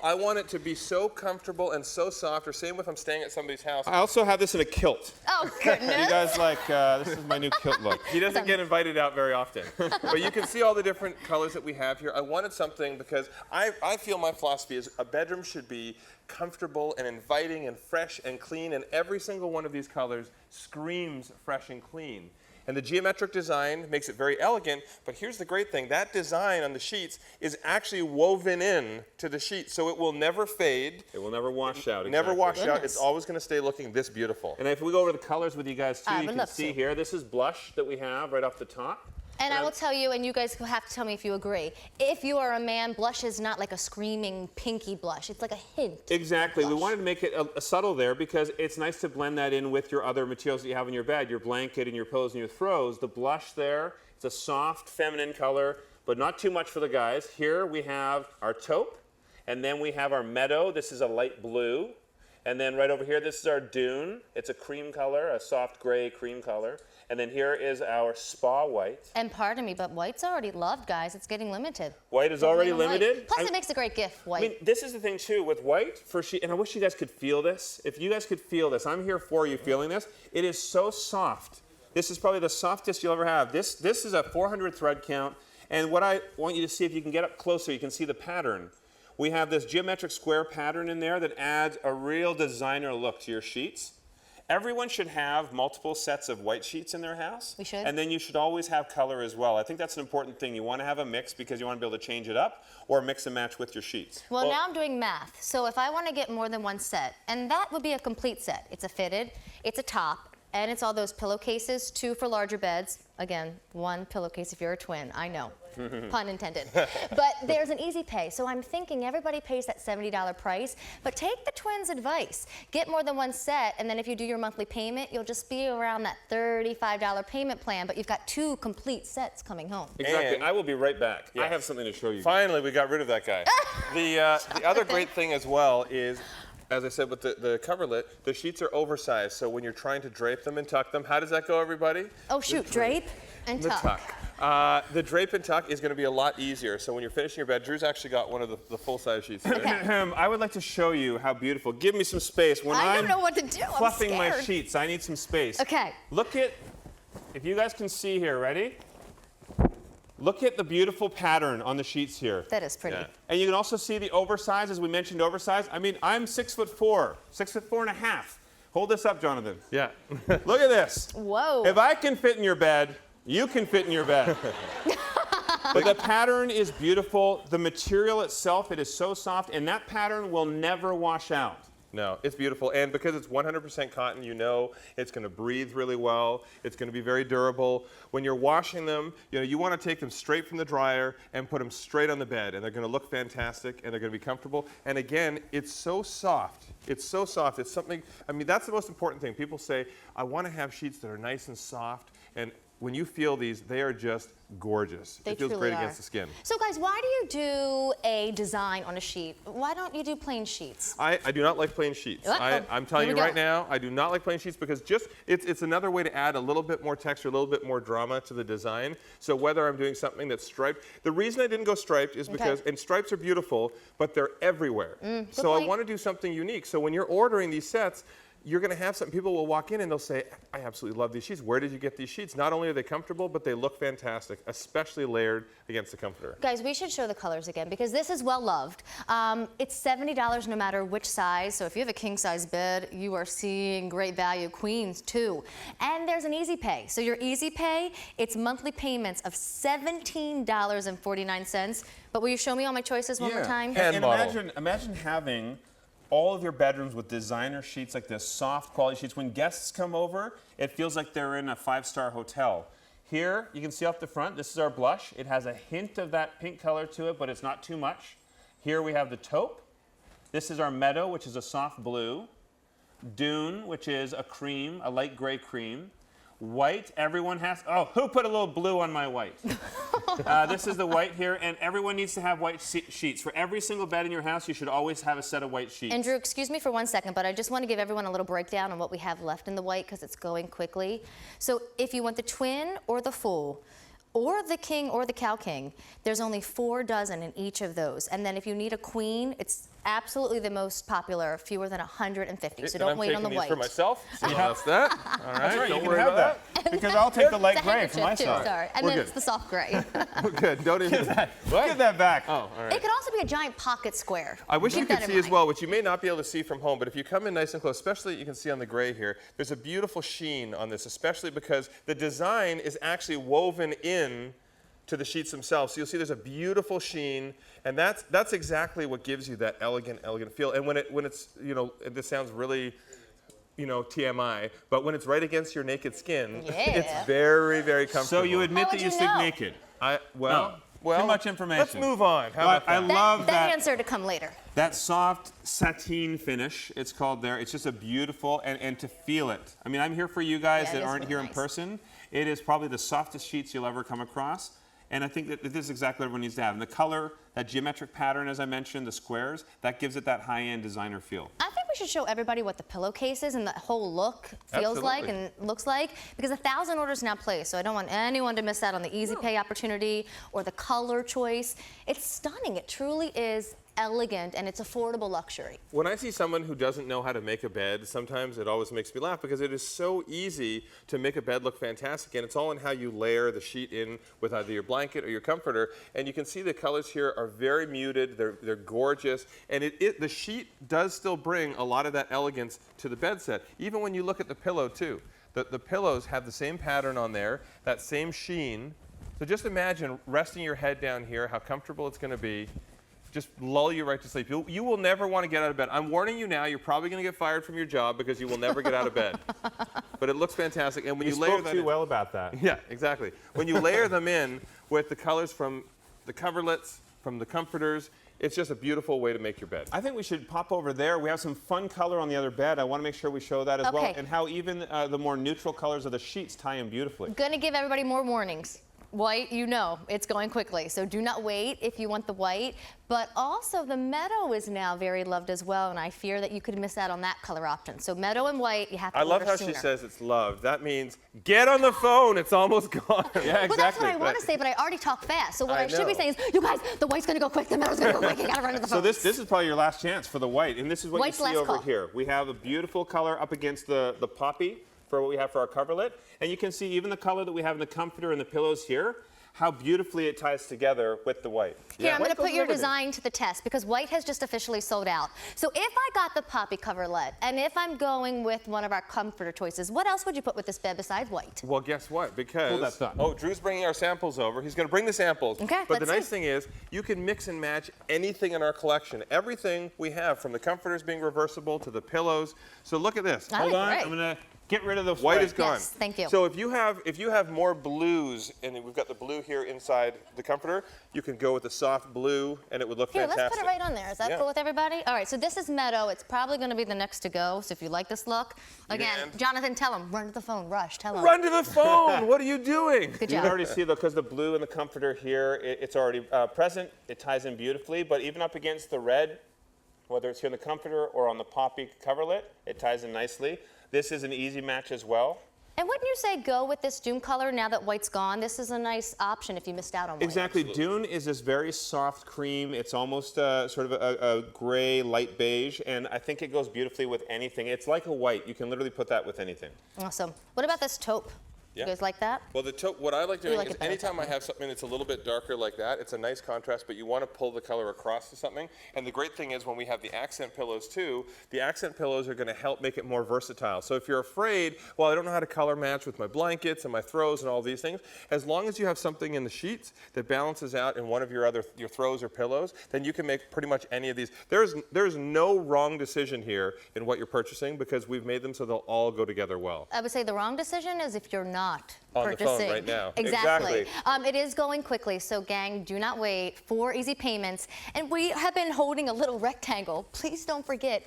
I want it to be so comfortable and so soft, or same if I'm staying at somebody's house. I also have this in a kilt. Oh, goodness. You guys like, this is my new kilt look. He doesn't get invited out very often. But you can see all the different colors that we have here. I wanted something because I feel my philosophy is a bedroom should be comfortable and inviting and fresh and clean, and every single one of these colors screams fresh and clean. And the geometric design makes it very elegant, but here's the great thing. That design on the sheets is actually woven in to the sheet, so it will never fade. It will never wash out. Never wash Goodness. out. It's always going to stay looking this beautiful. And if we go over the colors with you guys too, I you would can love see to. here, this is blush that we have right off the top. And I will tell you, and you guys have to tell me if you agree, if you are a man, blush is not like a screaming pinky blush. It's like a hint. Exactly. We blush. wanted to make it a subtle there because it's nice to blend that in with your other materials that you have in your bed, your blanket and your pillows and your throws. The blush there, it's a soft feminine color, but not too much for the guys. Here we have our taupe, and then we have our meadow. This is a light blue. And then right over here, this is our dune. It's a cream color, a soft gray cream color. And then here is our spa white. And pardon me, but white's already loved, guys. It's getting limited. White is already White. limited. Plus, it makes a great gift, white. I mean, this is the thing too with white for sheet, and I wish you guys could feel this. If you guys could feel this, I'm here for you feeling this. It is so soft. This is probably the softest you'll ever have. This is a 400 thread count, and what I want you to see, if you can get up closer, you can see the pattern. We have this geometric square pattern in there that adds a real designer look to your sheets. Everyone should have multiple sets of white sheets in their house. We should. And then you should always have color as well. I think that's an important thing. You want to have a mix because you want to be able to change it up or mix and match with your sheets. Well, now I'm doing math. So if I want to get more than one set, and that would be a complete set. It's a fitted, it's a top, and it's all those pillowcases, 2 for larger beds. Again, 1 pillowcase if you're a twin, I know. Pun intended. But there's an easy pay. So I'm thinking everybody pays that $70 price, but take the twins' advice. Get more than one set, and then if you do your monthly payment, you'll just be around that $35 payment plan, but you've got 2 complete sets coming home. Exactly. And- I will be right back. Yes. I have something to show you. Finally, we got rid of that guy. The other great thing as well is, as I said with the coverlet, the sheets are oversized, so when you're trying to drape them and tuck them, how does that go, everybody? Oh, shoot, drape and The tuck. tuck. The drape and tuck is going to be a lot easier. So when you're finishing your bed, Drew's actually got one of the full-size sheets today. I would like to show you how beautiful. Give me some space. When I I'm don't know what to do. I'm fluffing my scared. sheets, I need some space. Okay. Look at, if you guys can see here, ready? Look at the beautiful pattern on the sheets here. That is pretty. Yeah. And you can also see the oversized, as we mentioned, oversized. I mean, I'm 6'4", 6'4.5". Hold this up, Jonathan. Yeah. Look at this. Whoa. If I can fit in your bed, you can fit in your bed. But the pattern is beautiful. The material itself, it is so soft, and that pattern will never wash out. No, it's beautiful, and because it's 100% cotton, you know it's going to breathe really well. It's going to be very durable. When you're washing them, you want to take them straight from the dryer and put them straight on the bed, and they're going to look fantastic, and they're going to be comfortable. And again, it's so soft. It's so soft. It's something. I mean, that's the most important thing. People say, "I want to have sheets that are nice and soft," and when you feel these, they are just gorgeous. They it feels truly great are. against the skin. So guys, why do you do a design on a sheet? Why don't you do plain sheets? I do not like plain sheets. Uh-oh. I'm telling Here you we right go. now, I do not like plain sheets because it's another way to add a little bit more texture, a little bit more drama to the design. So whether I'm doing something that's striped, the reason I didn't go striped is because, and stripes are beautiful, but they're everywhere. So I want to do something unique. So when you're ordering these sets, you're going to have some people will walk in and they'll say, "I absolutely love these sheets. Where did you get these sheets?" Not only are they comfortable, but they look fantastic, especially layered against the comforter. Guys, we should show the colors again because this is well loved. It's $70 no matter which size. So if you have a king size bed, you are seeing great value. Queens too. And there's an easy pay. So your easy pay, it's monthly payments of $17.49. But will you show me all my choices one more time? Hand And model. imagine having all of your bedrooms with designer sheets like this, soft quality sheets. When guests come over, it feels like they're in a 5-star hotel. Here, you can see off the front, this is our blush. It has a hint of that pink color to it, but it's not too much. Here we have the taupe. This is our meadow, which is a soft blue. Dune, which is a cream, a light gray cream. White, everyone has, oh, who put a little blue on my white? This is the white here, and everyone needs to have white sheets. For every single bed in your house, you should always have a set of white sheets. Andrew, excuse me for 1 second, but I just want to give everyone a little breakdown on what we have left in the white because it's going quickly. So if you want the twin or the full, or the king or the cow king, there's only 4 dozen in each of those. And then if you need a queen, it's absolutely the most popular, fewer than 150. So And don't I'm wait on the taking these white. for myself. So that's that. All right. That's right, you Don't can worry have about that. Because I'll take the light It's a gray for handkerchief, too, myself. sorry. And We're then good. it's the soft gray. We're good. Don't even. What? Give that back. Oh, all right. It could also be a giant pocket square. I wish you Keep could that in see as mind. well, which you may not be able to see from home, but if you come in nice and close, especially you can see on the gray here, there's a beautiful sheen on this, especially because the design is actually woven in to the sheets themselves. So you'll see there's a beautiful sheen, and that's exactly what gives you that elegant feel. And when it's, you know, this sounds really, you know, TMI, but when it's right against your naked skin, it's Yeah. very, very comfortable. So you admit How that would you you sleep know? naked. Well, Too much information. Let's move on. How But about I that? love that that. answer to come later. That soft sateen finish, it's called there. It's just a beautiful, and to feel it. I mean, I'm here for you guys Yeah, that it is aren't really here in nice. person. It is probably the softest sheets you'll ever come across. And I think that this is exactly what everyone needs to have. And the color, that geometric pattern, as I mentioned, the squares, that gives it that high-end designer feel. I think we should show everybody what the pillowcase is and the whole look feels like Absolutely. and looks like, because 1,000 orders now placed, so I don't want anyone to miss out on the easy pay opportunity or the color choice. It's stunning. It truly is elegant, and it's affordable luxury. When I see someone who doesn't know how to make a bed, sometimes it always makes me laugh because it is so easy to make a bed look fantastic, and it's all in how you layer the sheet in with either your blanket or your comforter. And you can see the colors here are very muted, they're gorgeous, and the sheet does still bring a lot of that elegance to the bed set, even when you look at the pillow too. The pillows have the same pattern on there, that same sheen. So just imagine resting your head down here, how comfortable it's going to be. Just lull you right to sleep. You will never want to get out of bed. I'm warning you now, you're probably going to get fired from your job because you will never get out of bed. But it looks fantastic. And when you, layer spoke that too in, well about that. yeah, exactly. When you layer them in with the colors from the coverlets, from the comforters, it's just a beautiful way to make your bed. I think we should pop over there. We have some fun color on the other bed. I want to make sure we show that as well. Okay. And how even the more neutral colors of the sheets tie in beautifully. Gonna give everybody more warnings. White, you know, it's going quickly, so do not wait if you want the white. But also the meadow is now very loved as well, and I fear that you could miss out on that color option. So meadow and white, you have to I love order how sooner. she says it's loved. That means get on the phone, it's almost gone. Yeah, Well, that's what I exactly. want to say, but I already talk fast. So what I I should be know. saying is, you guys, the white's gonna go quick, the meadow's gonna go quick, you gotta run to the phone. So this is probably your last chance for the white, and this is what White's you see last over call. here. We have a beautiful color up against the poppy for what we have for our coverlet, and you can see even the color that we have in the comforter and the pillows here, how beautifully it ties together with the white. Here, I'm White going to goes put with your everything. design to the test because white has just officially sold out. So if I got the poppy coverlet, and if I'm going with one of our comforter choices, what else would you put with this bed besides white? Well, guess what? Because that thought. oh, Drew's bringing our samples over. He's going to bring the samples. Okay, but the let's nice see. thing is, you can mix and match anything in our collection. Everything we have, from the comforters being reversible to the pillows. So look at this. Ah, Hold on, great. I'm going to get rid of the White is gone. Yes, thank you. So if you have more blues, and we've got the blue here inside the comforter, you can go with the soft blue, and it would look Here, fantastic. let's put it right on there. Is that Yeah. cool with everybody? All right, so this is meadow. It's probably going to be the next to go. So if you like this look, again, And- Jonathan, tell him, run to the phone, rush, tell him. Run to the phone! What are you doing? Good You job. can already see, though, because the blue in the comforter here, it's already present. It ties in beautifully, but even up against the red, whether it's here in the comforter or on the poppy coverlet, it ties in nicely. This is an easy match as well. And wouldn't you say go with this Doom color now that white's gone? This is a nice option if you missed out on white. Exactly. Dune is this very soft cream. It's almost sort of a gray, light beige, and I think it goes beautifully with anything. It's like a white. You can literally put that with anything. Awesome. What about this taupe? Yeah. You guys like that? Well, what I like doing like is it better anytime that I have something that's a little bit darker like that, it's a nice contrast, but you want to pull the color across to something. And the great thing is when we have the accent pillows too, the accent pillows are going to help make it more versatile. So if you're afraid, well, I don't know how to color match with my blankets and my throws and all these things, as long as you have something in the sheets that balances out in one of your throws or pillows, then you can make pretty much any of these. There's no wrong decision here in what you're purchasing because we've made them so they'll all go together well. I would say the wrong decision is if you're not On the purchasing. phone right now. Exactly. Exactly. It is going quickly, so gang, do not wait. 4 easy payments. And we have been holding a little rectangle. Please don't forget,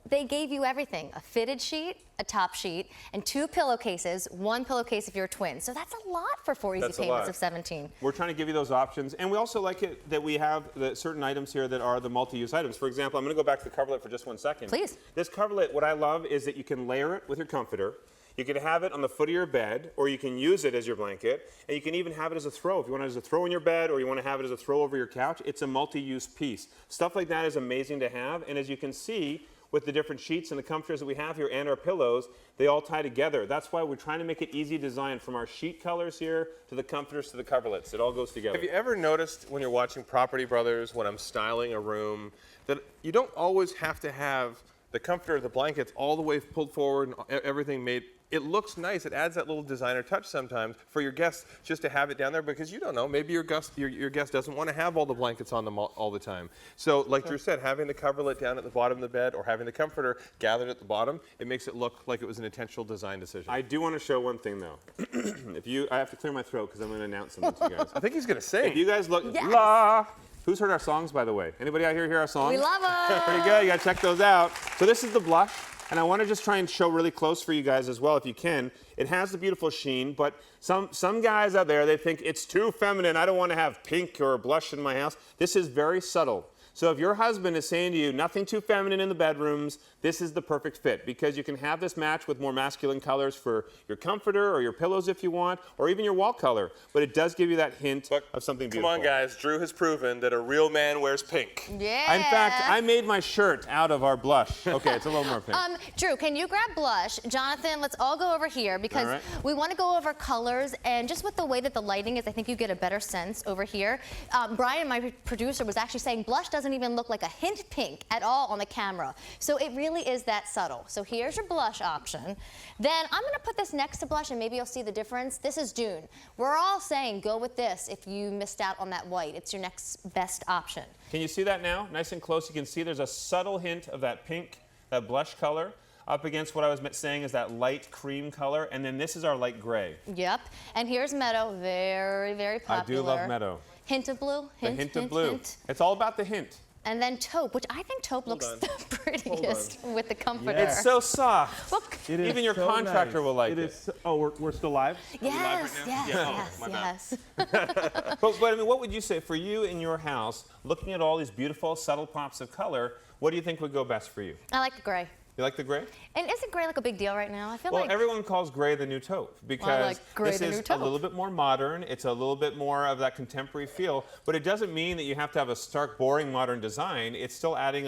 they gave you everything. A fitted sheet, a top sheet, and 2 pillowcases, 1 pillowcase if you're a twin. So that's a lot for 4 easy That's a payments lot. of 17. We're trying to give you those options, and we also like it that we have certain items here that are the multi-use items. For example, I'm going to go back to the coverlet for just 1 second. Please. This coverlet, what I love is that you can layer it with your comforter. You can have it on the foot of your bed, or you can use it as your blanket, and you can even have it as a throw. If you want it as a throw in your bed, or you want to have it as a throw over your couch, it's a multi-use piece. Stuff like that is amazing to have, and as you can see, with the different sheets and the comforters that we have here and our pillows, they all tie together. That's why we're trying to make it easy design, from our sheet colors here to the comforters to the coverlets. It all goes together. Have you ever noticed when you're watching Property Brothers, when I'm styling a room, that you don't always have to have the comforter, the blankets all the way pulled forward and everything made? It looks nice. It adds that little designer touch sometimes for your guests just to have it down there, because you don't know, maybe your guest doesn't want to have all the blankets on them all the time. So like Drew said, having the coverlet down at the bottom of the bed or having the comforter gathered at the bottom, it makes it look like it was an intentional design decision. I do want to show one thing though. I have to clear my throat because I'm going to announce something to you guys. I think he's going to sing. If you guys look, Yes. La! Who's heard our songs, by the way? Anybody out here hear our songs? We love them. Pretty good. You got to check those out. So this is the blush. And I want to just try and show really close for you guys as well, if you can. It has the beautiful sheen, but some guys out there, they think it's too feminine. I don't want to have pink or blush in my house. This is very subtle. So if your husband is saying to you, nothing too feminine in the bedrooms, this is the perfect fit, because you can have this match with more masculine colors for your comforter or your pillows if you want, or even your wall color. But it does give you that hint of something beautiful. Come on, guys. Drew has proven that a real man wears pink. Yeah. In fact, I made my shirt out of our blush. Okay, it's a little more pink. Drew, can you grab blush? Jonathan, let's all go over here, because All right. we want to go over colors, and just with the way that the lighting is, I think you get a better sense over here. Brian, my producer, was actually saying blush doesn't even look like a hint pink at all on the camera. So it really is that subtle. So here's your blush option. Then I'm going to put this next to blush, and maybe you'll see the difference. This is June. We're all saying go with this if you missed out on that white. It's your next best option. Can you see that now? Nice and close. You can see there's a subtle hint of that pink, that blush color, up against what I was saying is that light cream color. And then this is our light gray. Yep. And here's Meadow. Very, very popular. I do love Meadow. Hint of blue. Hint, The hint of blue. Hint. It's all about the hint. And then taupe, which I think taupe looks on. the prettiest with the comforter. It's so soft. Look. It is Even your so contractor nice. will like It it. is so, oh, we're still live? Yes, right now? yes, Yeah. yes, Oh, my bad. yes. But I mean, what would you say for you in your house, looking at all these beautiful, subtle pops of color, what do you think would go best for you? I like the gray. You like the gray? And isn't gray like a big deal right now? I feel Well, like everyone calls gray the new taupe because like gray this the is new a taupe. little bit more modern. It's a little bit more of that contemporary feel, but it doesn't mean that you have to have a stark, boring modern design. It's still adding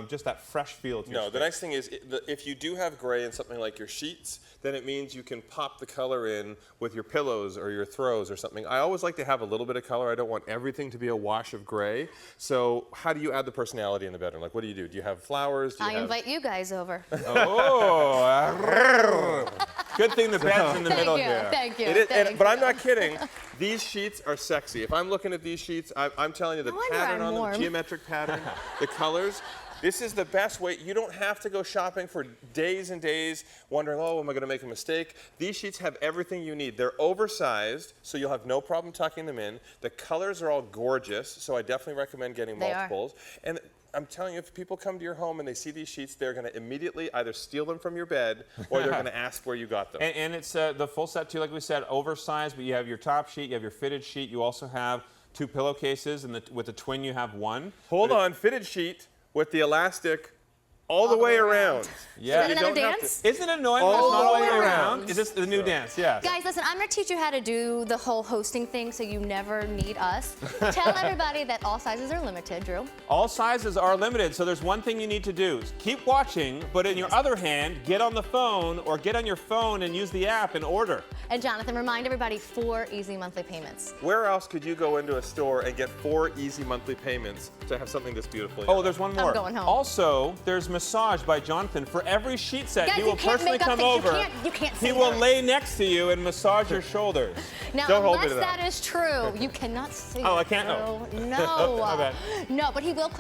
just that fresh feel to your No, the space. nice thing is, if you do have gray in something like your sheets, then it means you can pop the color in with your pillows or your throws or something. I always like to have a little bit of color. I don't want everything to be a wash of gray. So how do you add the personality in the bedroom? Like, what do? Do you have flowers? Do you I have... invite you guys over. Oh, good thing the bed's in the middle here. Thank you. It is, thank but you. I'm not kidding. These sheets are sexy. If I'm looking at these sheets, I'm telling you the No wonder pattern I'm on them, warm. geometric pattern, the colors. This is the best way. You don't have to go shopping for days and days wondering, oh, am I going to make a mistake? These sheets have everything you need. They're oversized, so you'll have no problem tucking them in. The colors are all gorgeous, so I definitely recommend getting They are. multiples. And I'm telling you, if people come to your home and they see these sheets, they're going to immediately either steal them from your bed or they're going to ask where you got them. And it's the full set too, like we said, oversized, but you have your top sheet, you have your fitted sheet, you also have 2 pillowcases, and with the twin you have 1. Hold on, fitted sheet with the elastic all the way around. Yeah. Is that another dance? Isn't it annoying that it's not All all the way the way around? around. Is this the new dance? Yeah. Guys, listen, I'm going to teach you how to do the whole hosting thing so you never need us. Tell everybody that all sizes are limited, Drew. All sizes are limited, so there's one thing you need to do. Keep watching, but in your other hand, get on the phone or get on your phone and use the app and order. And Jonathan, remind everybody 4 easy monthly payments. Where else could you go into a store and get 4 easy monthly payments to have something this beautiful? Oh, there's one more. going home. Also, there's massage by Jonathan. For every sheet set, Guys, he you will can't personally make up come things. over. You can't He say will that. lay next to you and massage your shoulders. Now, Don't hold me unless to that. that is true, you cannot say Oh, I that, can't? Oh. Drew. No. My bad. No, but he will